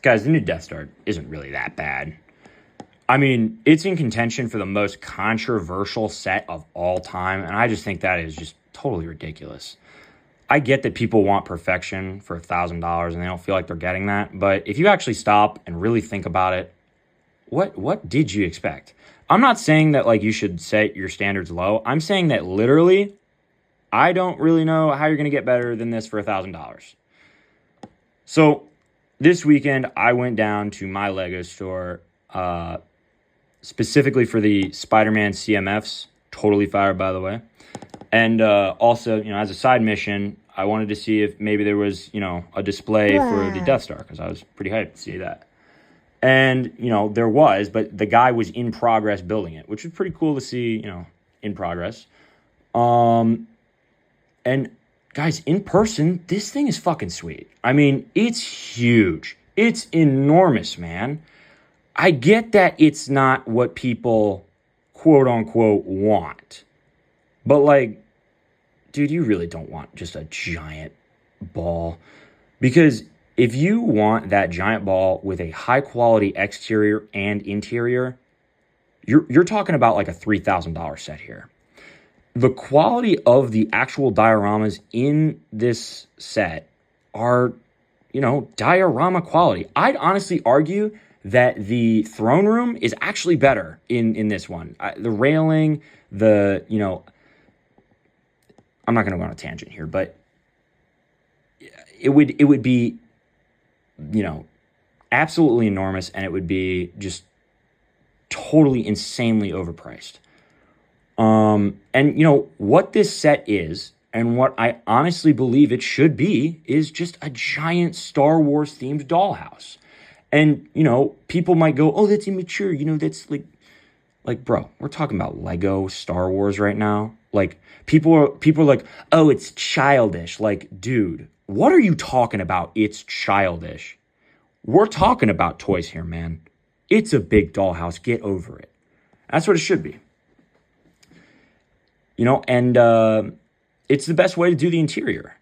Guys, the new Death Star isn't really that bad. I mean, it's in contention for the most controversial set of all time, and I just think that is just totally ridiculous. I get that people want perfection for $1,000 and they don't feel like they're getting that, but if you actually stop and really think about it, what did you expect? I'm not saying that like you should set your standards low. I'm saying that literally, I don't really know how you're going to get better than this for $1,000. So this weekend, I went down to my Lego store, specifically for the Spider-Man CMFs. Totally fired, by the way. And also, as a side mission, I wanted to see if maybe there was, a display for the Death Star, because I was pretty hyped to see that. And, there was, but the guy was in progress building it, which was pretty cool to see, in progress. And guys, in person, this thing is fucking sweet. I mean, it's huge. It's enormous, man. I get that it's not what people, quote unquote, want. But like, dude, you really don't want just a giant ball. Because if you want that giant ball with a high quality exterior and interior, you're talking about like a $3,000 set here. The quality of the actual dioramas in this set are, diorama quality. I'd honestly argue that the throne room is actually better in this one. The railing, I'm not going to go on a tangent here, but it would be, absolutely enormous, and it would be just totally insanely overpriced. And what this set is, and what I honestly believe it should be, is just a giant Star Wars themed dollhouse. And, people might go, oh, that's immature. That's like, bro, we're talking about Lego Star Wars right now. Like, people are like, oh, it's childish. Like, dude, what are you talking about? It's childish. We're talking about toys here, man. It's a big dollhouse. Get over it. That's what it should be. And it's the best way to do the interior.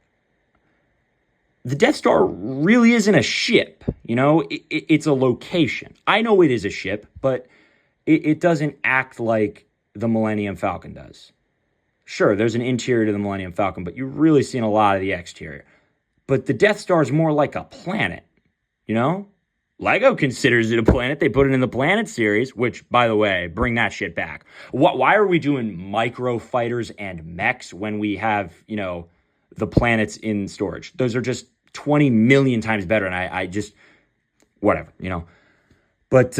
The Death Star really isn't a ship, it's a location. I know it is a ship, but it doesn't act like the Millennium Falcon does. Sure, there's an interior to the Millennium Falcon, but you're really seeing a lot of the exterior. But the Death Star is more like a planet, Lego considers it a planet. They put it in the Planet series, which, by the way, bring that shit back. Why are we doing micro fighters and mechs when we have, the planets in storage? Those are just 20 million times better, and I just, whatever, But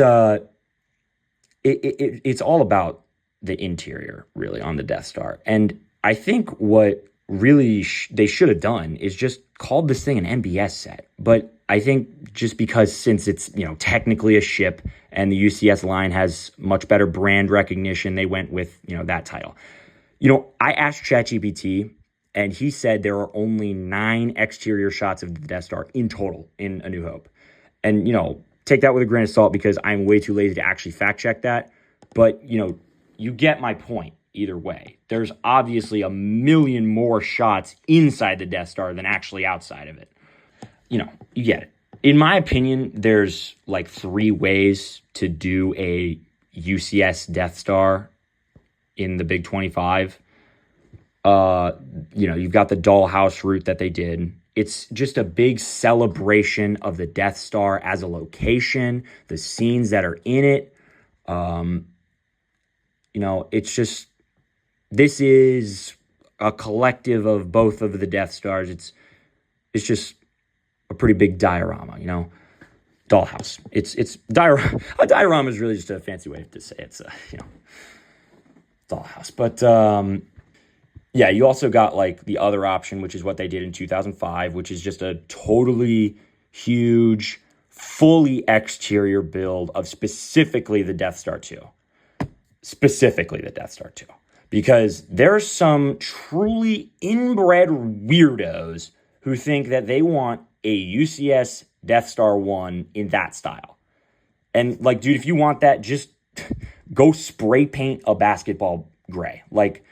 it's all about the interior, really, on the Death Star. And I think what really they should have done is just called this thing an MBS set. But I think just because since it's, technically a ship and the UCS line has much better brand recognition, they went with, that title. I asked ChatGPT, and he said there are only 9 exterior shots of the Death Star in total in A New Hope. And, take that with a grain of salt because I'm way too lazy to actually fact check that. But, you get my point either way. There's obviously a million more shots inside the Death Star than actually outside of it. You get it. In my opinion, there's like 3 ways to do a UCS Death Star in the Big 25. You've got the dollhouse route that they did. It's just a big celebration of the Death Star as a location, the scenes that are in it. It's just, this is a collective of both of the Death Stars. It's just a pretty big diorama, dollhouse. A diorama is really just a fancy way to say it's a, dollhouse. But, yeah, you also got like the other option, which is what they did in 2005, which is just a totally huge, fully exterior build of specifically the Death Star 2. Specifically the Death Star 2. Because there are some truly inbred weirdos who think that they want a UCS Death Star 1 in that style. And like, dude, if you want that, just go spray paint a basketball gray. Like,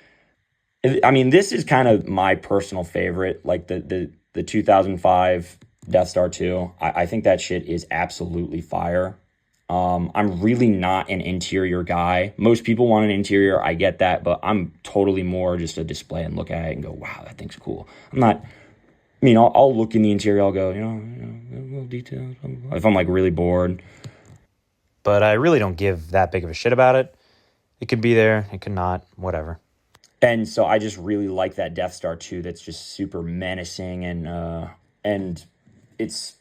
I mean, this is kind of my personal favorite, like the 2005 Death Star 2. I think that shit is absolutely fire. I'm really not an interior guy. Most people want an interior. I get that, but I'm totally more just a display and look at it and go, wow, that thing's cool. I'm not, I mean, I'll look in the interior. I'll go, little details. If I'm like really bored. But I really don't give that big of a shit about it. It could be there. It could not. Whatever. And so I just really like that Death Star 2 that's just super menacing and it's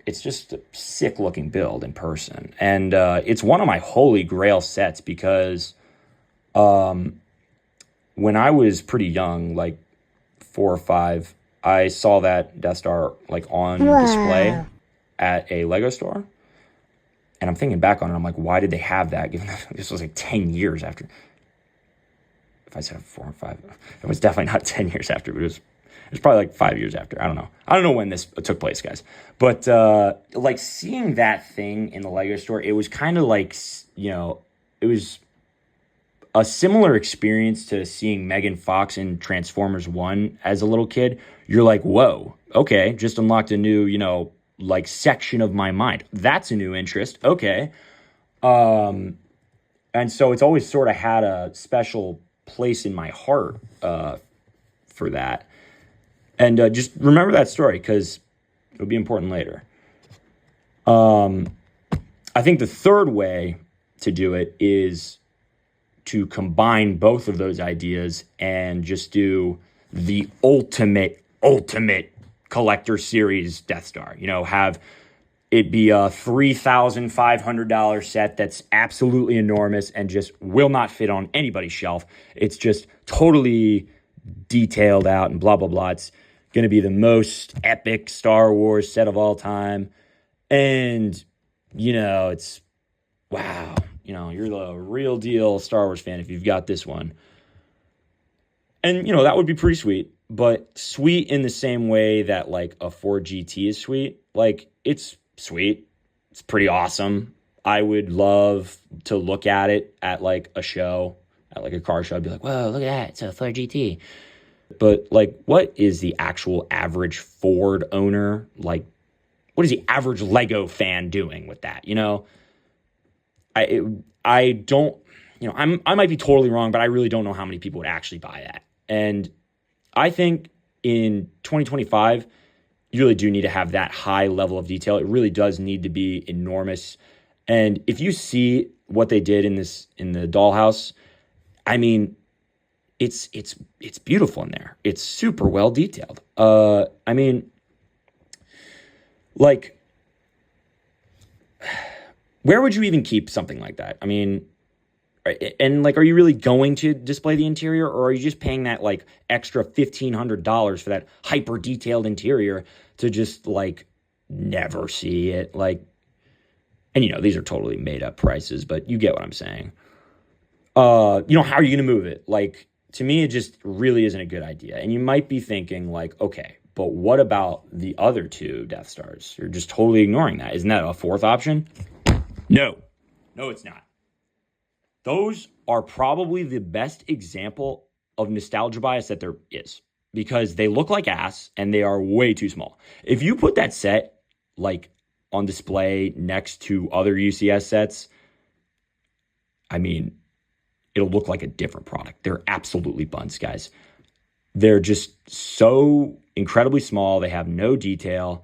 just a sick looking build in person. And it's one of my holy grail sets because when I was pretty young, like 4 or 5, I saw that Death Star like on display at a Lego store. And I'm thinking back on it, I'm like, why did they have that? Given that this was like 10 years after. If I said 4 or 5, it was definitely not 10 years after, but it was probably like 5 years after. I don't know when this took place, guys. But like seeing that thing in the Lego store, it was kind of like, it was a similar experience to seeing Megan Fox in Transformers 1 as a little kid. You're like, whoa, okay, just unlocked a new, like section of my mind. That's a new interest. Okay. And so it's always sort of had a special place in my heart for that. And just remember that story because it'll be important later. I think the third way to do it is to combine both of those ideas and just do the ultimate collector series Death Star. Have it be a $3,500 set that's absolutely enormous and just will not fit on anybody's shelf. It's just totally detailed out and blah, blah, blah. It's going to be the most epic Star Wars set of all time. And, it's, wow, you're the real deal Star Wars fan if you've got this one. And, that would be pretty sweet. But sweet in the same way that, like, a Ford GT is sweet. Like, it's sweet. It's pretty awesome. I would love to look at it at, like, a show, at, like, a car show. I'd be like, whoa, look at that. It's a Ford GT. But, like, what is the actual average Ford owner? Like, what is the average Lego fan doing with that? I don't, I might be totally wrong, but I really don't know how many people would actually buy that. And I think in 2025, you really do need to have that high level of detail. It really does need to be enormous. And if you see what they did in the dollhouse, I mean, it's beautiful in there. It's super well detailed. I mean, like, where would you even keep something like that? I mean, and like, are you really going to display the interior, or are you just paying that like extra $1,500 for that hyper detailed interior to just like never see it? Like, and these are totally made up prices, but you get what I'm saying. How are you going to move it? Like, to me, it just really isn't a good idea. And you might be thinking like, okay, but what about the other 2 Death Stars? You're just totally ignoring that. Isn't that a fourth option? No, it's not. Those are probably the best example of nostalgia bias that there is because they look like ass and they are way too small. If you put that set like on display next to other UCS sets, I mean, it'll look like a different product. They're absolutely buns, guys. They're just so incredibly small. They have no detail.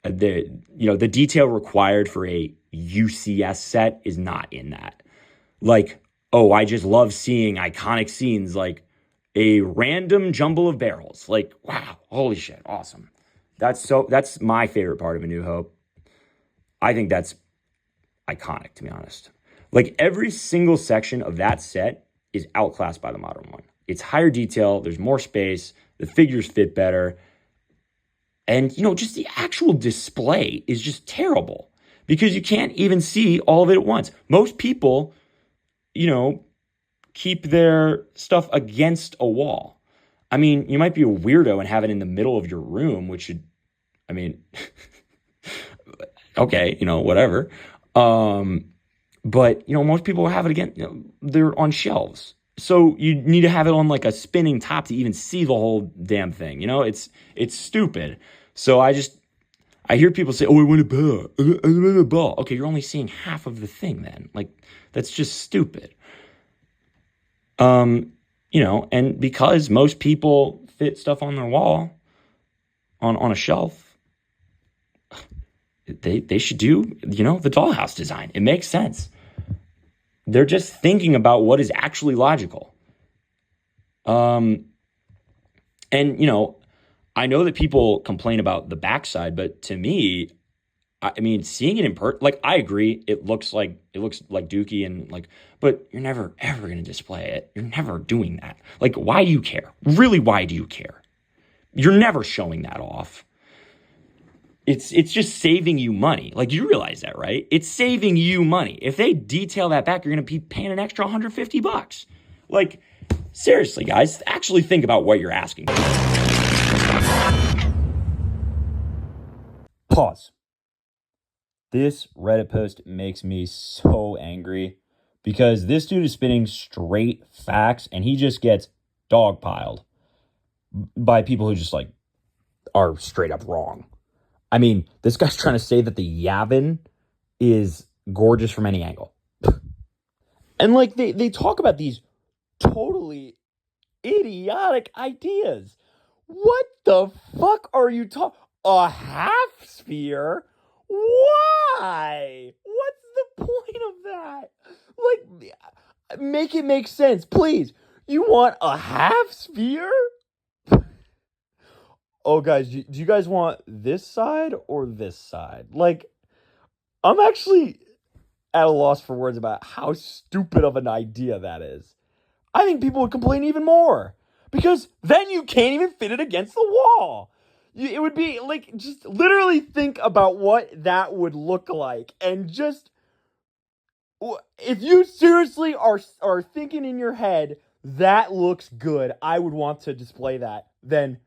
The detail required for a UCS set is not in that. Like, oh, I just love seeing iconic scenes like a random jumble of barrels. Like, wow, holy shit, awesome. That's my favorite part of A New Hope. I think that's iconic, to be honest. Like, every single section of that set is outclassed by the modern one. It's higher detail, there's more space, the figures fit better. And, just the actual display is just terrible because you can't even see all of it at once. Most people, keep their stuff against a wall. I mean, you might be a weirdo and have it in the middle of your room, which should, I mean, okay, whatever. But, most people have it again, they're on shelves. So you need to have it on like a spinning top to even see the whole damn thing. It's stupid. So I just, I hear people say, oh, I want a ball. I want a ball. Okay, you're only seeing half of the thing then. Like, that's just stupid. And because most people fit stuff on their wall, on a shelf, they should do, the dollhouse design. It makes sense. They're just thinking about what is actually logical. And, I know that people complain about the backside, but to me, I mean, seeing it in person, like, I agree, it looks like Dookie and but you're never ever going to display it. You're never doing that. Like, why do you care? Really, why do you care? You're never showing that off. It's just saving you money. Like, you realize that, right? It's saving you money. If they detail that back, you're going to be paying an extra $150. Like, seriously, guys, actually think about what you're asking for. Pause. This Reddit post makes me so angry because this dude is spitting straight facts and he just gets dogpiled by people who just are straight up wrong. I mean, this guy's trying to say that the Yavin is gorgeous from any angle. And they talk about these totally idiotic ideas. What the fuck are you talking? A half sphere? Why? What's the point of that? Make it make sense, please. You want a half sphere? Oh, guys, do you guys want this side or this side? I'm actually at a loss for words about how stupid of an idea that is. I think people would complain even more because then you can't even fit it against the wall. It would be just literally think about what that would look like. And just, if you seriously are thinking in your head, that looks good, I would want to display that, then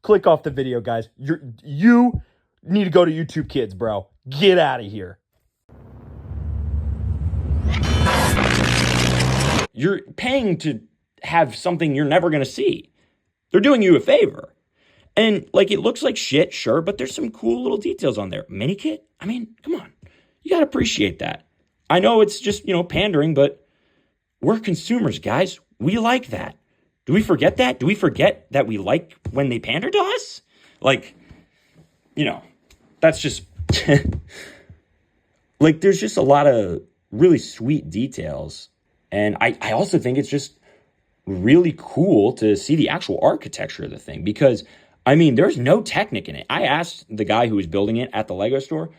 click off the video, guys. You need to go to YouTube Kids, bro. Get out of here. You're paying to have something you're never going to see. They're doing you a favor. And, it looks like shit, sure, but there's some cool little details on there. Mini kit? I mean, come on. You got to appreciate that. I know it's just, pandering, but we're consumers, guys. We like that. Do we forget that? Do we forget that we like when they pander to us? That's just... there's just a lot of really sweet details. And I also think it's just really cool to see the actual architecture of the thing because... I mean, there's no Technic in it. I asked the guy who was building it at the Lego store.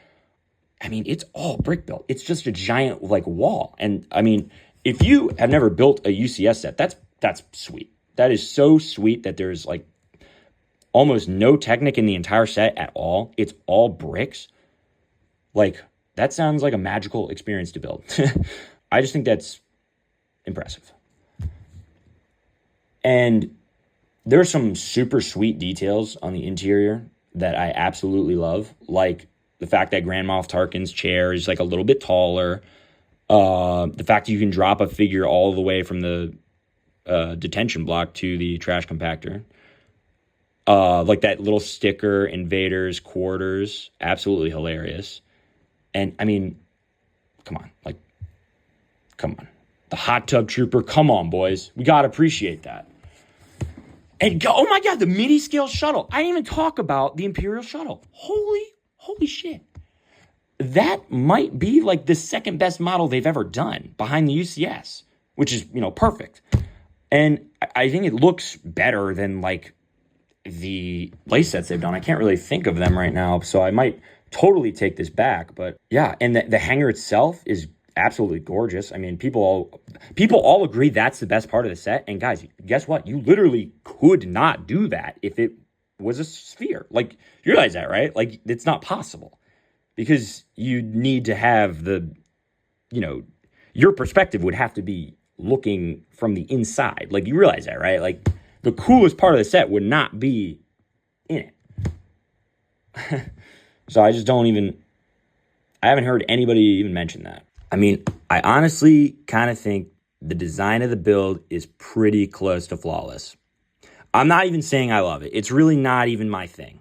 I mean, it's all brick built. It's just a giant wall. And I mean, if you have never built a UCS set, that's sweet. That is so sweet that there's almost no Technic in the entire set at all. It's all bricks. That sounds like a magical experience to build. I just think that's impressive. And there's some super sweet details on the interior that I absolutely love, like the fact that Grand Moff Tarkin's chair is a little bit taller, the fact that you can drop a figure all the way from the detention block to the trash compactor, that little sticker in Vader's quarters, absolutely hilarious. And I mean, come on, the hot tub trooper, come on, boys, we gotta appreciate that. And oh my God, the mini scale shuttle. I didn't even talk about the Imperial shuttle. Holy shit. That might be the second best model they've ever done behind the UCS, which is, perfect. And I think it looks better than the playsets they've done. I can't really think of them right now, so I might totally take this back. But yeah, and the hangar itself is absolutely gorgeous. I mean, people all agree that's the best part of the set. And guys, guess what? You literally could not do that if it was a sphere. You realize that, right? It's not possible because you need to have your perspective would have to be looking from the inside. You realize that, right? The coolest part of the set would not be in it. So I haven't heard anybody even mention that. I mean, I honestly kind of think the design of the build is pretty close to flawless. I'm not even saying I love it. It's really not even my thing.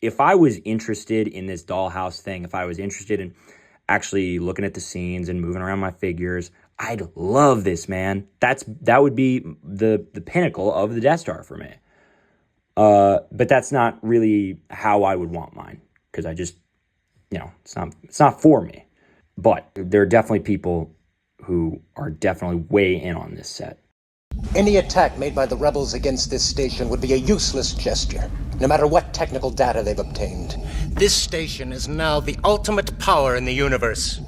if I was interested in this dollhouse thing, if I was interested in actually looking at the scenes and moving around my figures, I'd love this, man. That would be the pinnacle of the Death Star for me. But that's not really how I would want mine, because I just, it's not for me. But there are definitely people who are definitely way in on this set. Any attack made by the rebels against this station would be a useless gesture, no matter what technical data they've obtained. This station is now the ultimate power in the universe.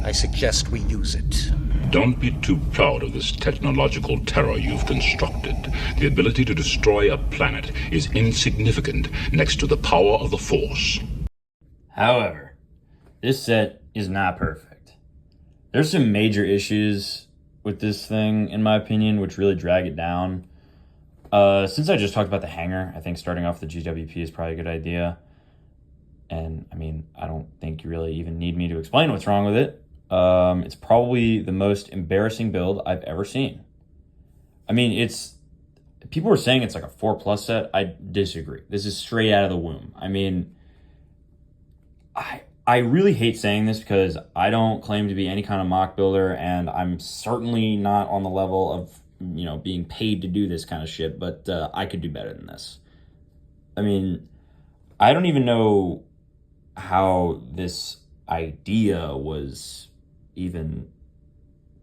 I suggest we use it. Don't be too proud of this technological terror you've constructed. The ability to destroy a planet is insignificant next to the power of the Force. However, this set is not perfect. There's some major issues with this thing, in my opinion, which really drag it down. Since I just talked about the hangar, I think starting off the GWP is probably a good idea. And, I mean, I don't think you really even need me to explain what's wrong with it. It's probably the most embarrassing build I've ever seen. I mean, people were saying it's like a 4+ set. I disagree. This is straight out of the womb. I mean, I really hate saying this because I don't claim to be any kind of mock builder, and I'm certainly not on the level of, being paid to do this kind of shit, but I could do better than this. I mean, I don't even know how this idea was even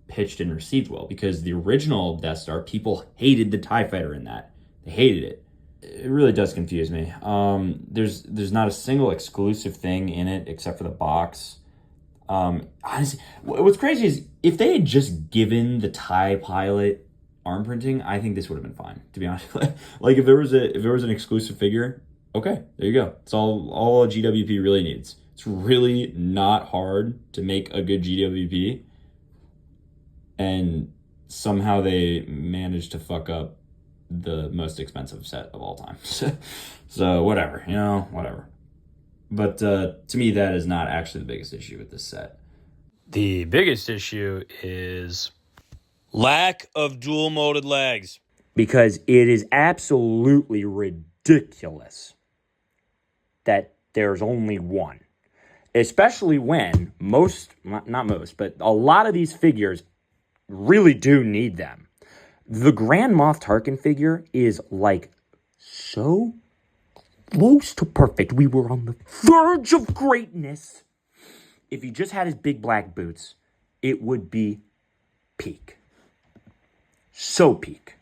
pitched and received well, because the original Death Star, people hated the TIE fighter in that. They hated it. It really does confuse me. There's not a single exclusive thing in it except for the box. Honestly, what's crazy is if they had just given the TIE pilot arm printing, I think this would have been fine, to be honest. Like if there was an exclusive figure, okay, there you go. It's all a GWP really needs. It's really not hard to make a good GWP, and somehow they managed to fuck up the most expensive set of all time. So whatever, whatever. But to me, that is not actually the biggest issue with this set. The biggest issue is lack of dual-molded legs. Because it is absolutely ridiculous that there's only one. Especially when not most, but a lot of these figures really do need them. The Grand Moff Tarkin figure is like so close to perfect. We were on the verge of greatness. If he just had his big black boots, it would be peak. So peak.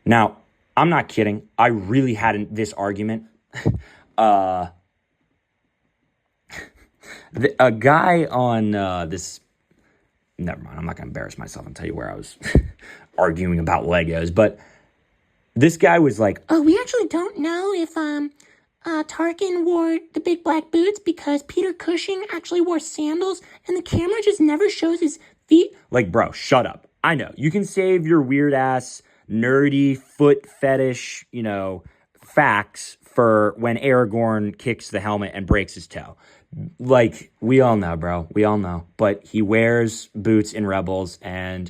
Now, I'm not kidding. I really had this argument. A guy on this... Never mind, I'm not going to embarrass myself and tell you where I was arguing about Legos, but this guy was like, oh, we actually don't know if Tarkin wore the big black boots because Peter Cushing actually wore sandals and the camera just never shows his feet. Like, bro, shut up. I know. You can save your weird-ass, nerdy, foot fetish, facts for when Aragorn kicks the helmet and breaks his toe. Like, we all know, bro. We all know. But he wears boots in Rebels, and,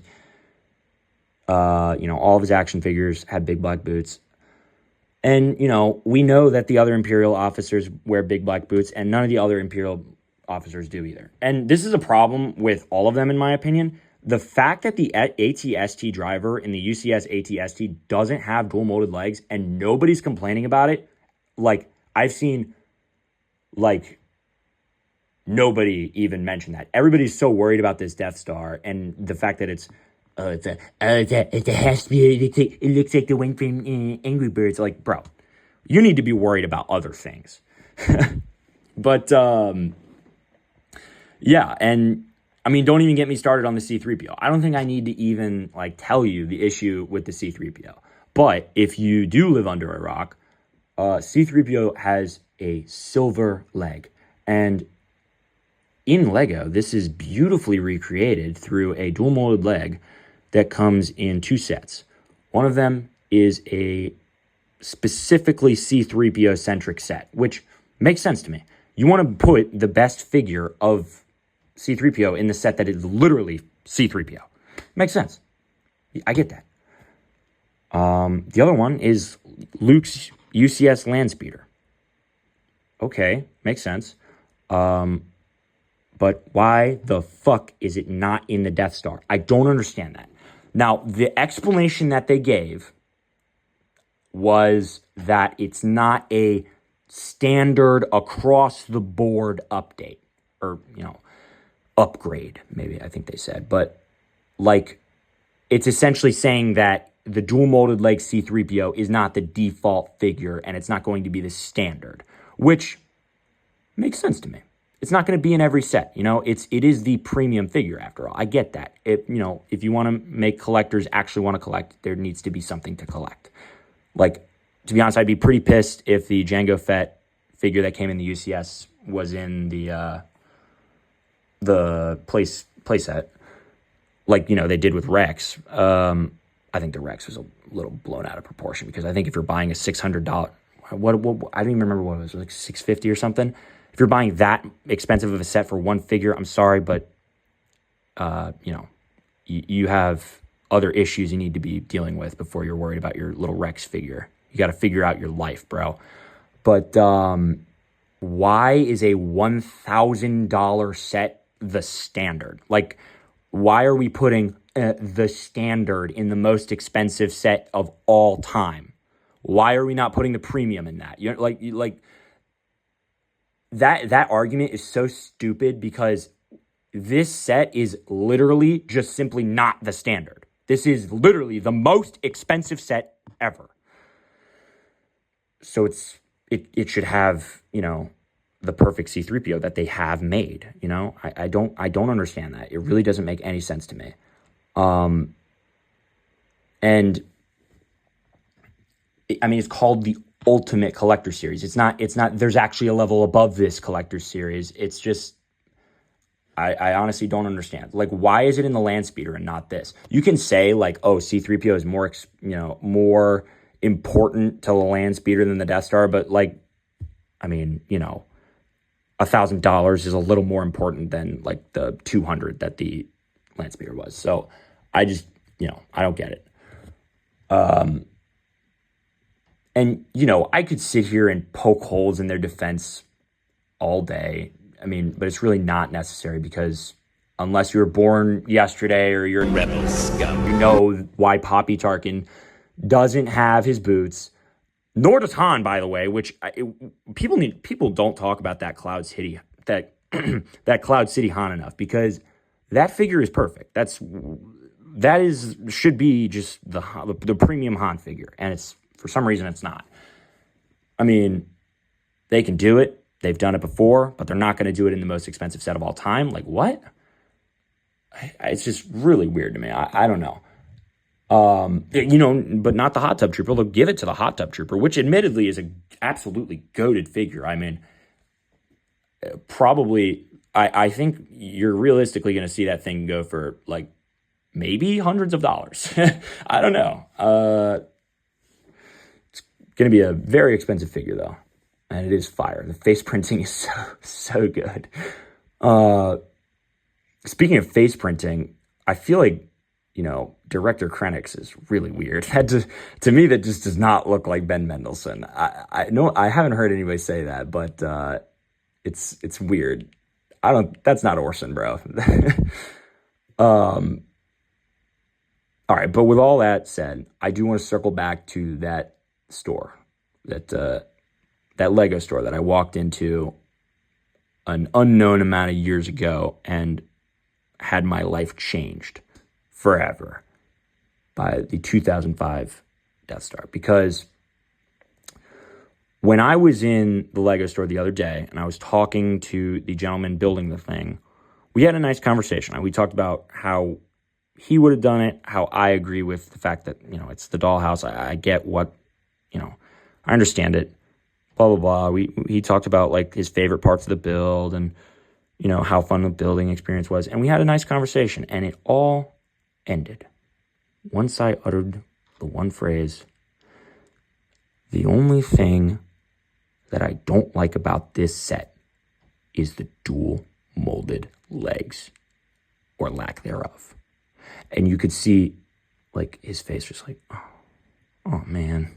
all of his action figures have big black boots. And, we know that the other Imperial officers wear big black boots, and none of the other Imperial officers do either. And this is a problem with all of them, in my opinion. The fact that the ATST driver in the UCS ATST doesn't have dual-molded legs, and nobody's complaining about it, like, I've seen, like... Nobody even mentioned that. Everybody's so worried about this Death Star and the fact that it has to be. It looks like the wing from Angry Birds. Like, bro, you need to be worried about other things. But yeah, and I mean, don't even get me started on the C-3PO. I don't think I need to even tell you the issue with the C-3PO. But if you do live under a rock, C-3PO has a silver leg, and in Lego, this is beautifully recreated through a dual-molded leg that comes in 2 sets. One of them is a specifically C-3PO-centric set, which makes sense to me. You want to put the best figure of C-3PO in the set that is literally C-3PO. Makes sense. I get that. The other one is Luke's UCS Landspeeder. okay, makes sense. But why the fuck is it not in the Death Star? I don't understand that. Now, the explanation that they gave was that it's not a standard across the board update or, upgrade, maybe I think they said. But like, it's essentially saying that the dual molded leg C-3PO is not the default figure and it's not going to be the standard, which makes sense to me. It's not going to be in every set, it is the premium figure after all. I get that. If you want to make collectors actually want to collect, there needs to be something to collect. Like, to be honest, I'd be pretty pissed if the Jango Fett figure that came in the UCS was in the playset, like, they did with Rex. I think the Rex was a little blown out of proportion because I think if you're buying a $600, what I don't even remember what it was like $650 or something. If you're buying that expensive of a set for one figure, I'm sorry, but you have other issues you need to be dealing with before you're worried about your little Rex figure. You got to figure out your life, bro. But why is a $1,000 set the standard? Like, why are we putting the standard in the most expensive set of all time? Why are we not putting the premium in that? That argument is so stupid because this set is literally just simply not the standard. This is literally the most expensive set ever. So it should have, the perfect C-3PO that they have made, I don't understand that. It really doesn't make any sense to me. And it's called the Ultimate Collector Series. It's not, there's actually a level above this Collector Series. It's just, I honestly don't understand. Like, why is it in the Land Speeder and not this? You can say, like, oh, C-3PO is more, more important to the Land Speeder than the Death Star, but, like, $1,000 is a little more important than, like, the $200 that the Land Speeder was. So, I just, I don't get it. And, I could sit here and poke holes in their defense all day. But it's really not necessary because unless you were born yesterday or you're rebel scum, you know why Poppy Tarkin doesn't have his boots. Nor does Han, by the way, which people don't talk about that Cloud City Han enough because that figure is perfect. Should be just the premium Han figure, and it's for some reason it's not. They can do it. They've done it before, but they're not going to do it in the most expensive set of all time. Like, what? It's just really weird to me. I don't know. But not the Hot Tub Trooper. They'll give it to the Hot Tub Trooper, which admittedly is an absolutely goated figure. Probably, I think you're realistically going to see that thing go for, like, maybe hundreds of dollars. I don't know. It's going to be a very expensive figure, though. And it is fire. The face printing is so good. Speaking of face printing, I feel like, Director Krennic's is really weird. To me, that just does not look like Ben Mendelsohn. I know I haven't heard anybody say that, but it's weird. That's not Orson, bro. All right, but with all that said, I do want to circle back to that store, that Lego store that I walked into an unknown amount of years ago and had my life changed forever by the 2005 Death Star. Because when I was in the Lego store the other day and I was talking to the gentleman building the thing, we had a nice conversation. We talked about how he would have done it, how I agree with the fact that, it's the dollhouse. I get what, I understand it. Blah, blah, blah. He talked about, like, his favorite parts of the build and, how fun the building experience was. And we had a nice conversation. And it all ended once I uttered the one phrase, the only thing that I don't like about this set is the dual molded legs, or lack thereof. And you could see, like, his face was like, oh man.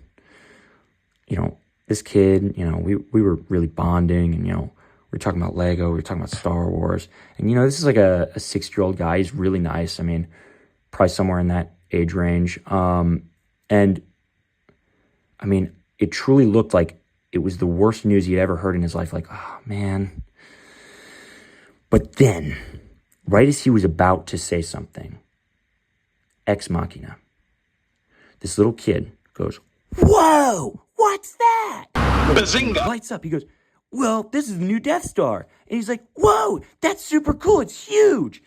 this kid, you know, we were really bonding, and, you know, we were talking about Lego, we were talking about Star Wars. And, you know, this is like a 6-year-old guy. He's really nice. I mean, probably somewhere in that age range. And, I mean, it truly looked like it was the worst news he'd ever heard in his life. Like, oh, man. But then, right as he was about to say something, ex machina, this little kid goes, "Whoa, what's that?" Bazinga! Lights up. He goes, "Well, this is the new Death Star." And he's like, "Whoa, that's super cool. It's huge."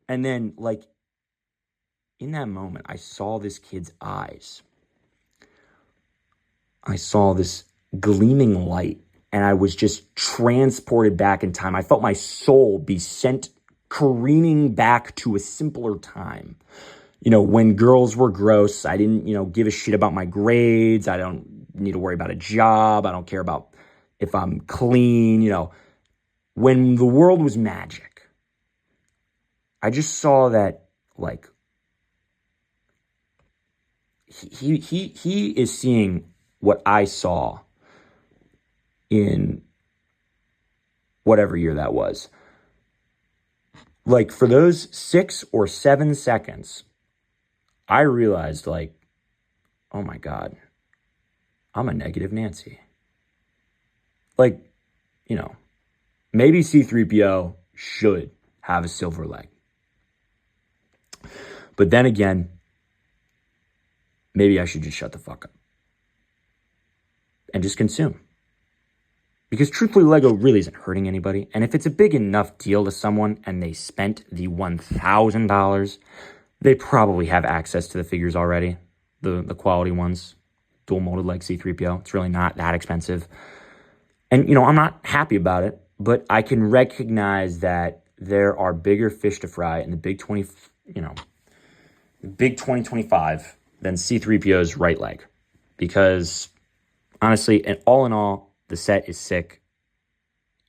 And then, like, in that moment, I saw this kid's eyes. I saw this gleaming light, and I was just transported back in time. I felt my soul be sent careening back to a simpler time. You know, when girls were gross, I didn't, you know, give a shit about my grades. I don't need to worry about a job. I don't care about if I'm clean, you know. When the world was magic, I just saw that, like, he is seeing what I saw in whatever year that was. Like, for those 6 or 7 seconds, I realized, like, oh my God, I'm a negative Nancy. Like, you know, maybe C-3PO should have a silver leg. But then again, maybe I should just shut the fuck up and just consume. Because truthfully, Lego really isn't hurting anybody. And if it's a big enough deal to someone and they spent the $1,000, they probably have access to the figures already, the quality ones, dual molded like C-3PO. It's really not that expensive. And, you know, I'm not happy about it, but I can recognize that there are bigger fish to fry in the big 2025 than C-3PO's right leg. Because, honestly, and all in all, the set is sick.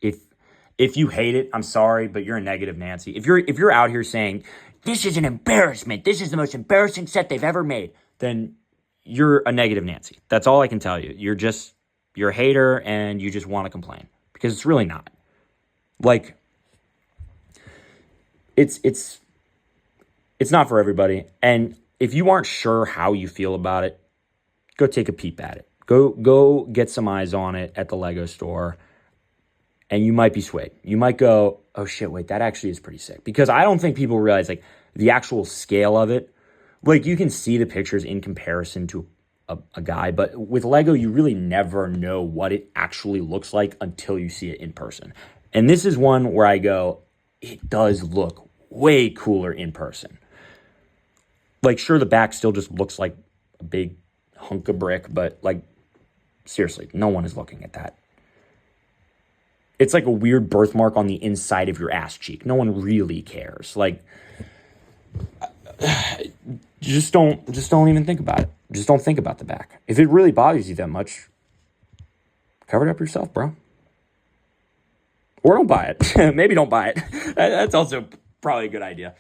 If you hate it, I'm sorry, but you're a negative Nancy. If you're out here saying, "This is an embarrassment, this is the most embarrassing set they've ever made," then you're a negative Nancy. That's all I can tell you. You're a hater, and you just want to complain. Because it's really not. Like, it's not for everybody. And if you aren't sure how you feel about it, go take a peep at it. Go get some eyes on it at the Lego store, and you might be swayed. You might go, "Oh shit, wait, that actually is pretty sick." Because I don't think people realize, like, the actual scale of it. Like, you can see the pictures in comparison to a guy, but with Lego, you really never know what it actually looks like until you see it in person. And this is one where I go, it does look way cooler in person. Like, sure, the back still just looks like a big hunk of brick, but, like, seriously, no one is looking at that. It's like a weird birthmark on the inside of your ass cheek. No one really cares. Like, just don't even think about it. Just don't think about the back. If it really bothers you that much, cover it up yourself, bro. Or don't buy it. Maybe don't buy it. That's also probably a good idea.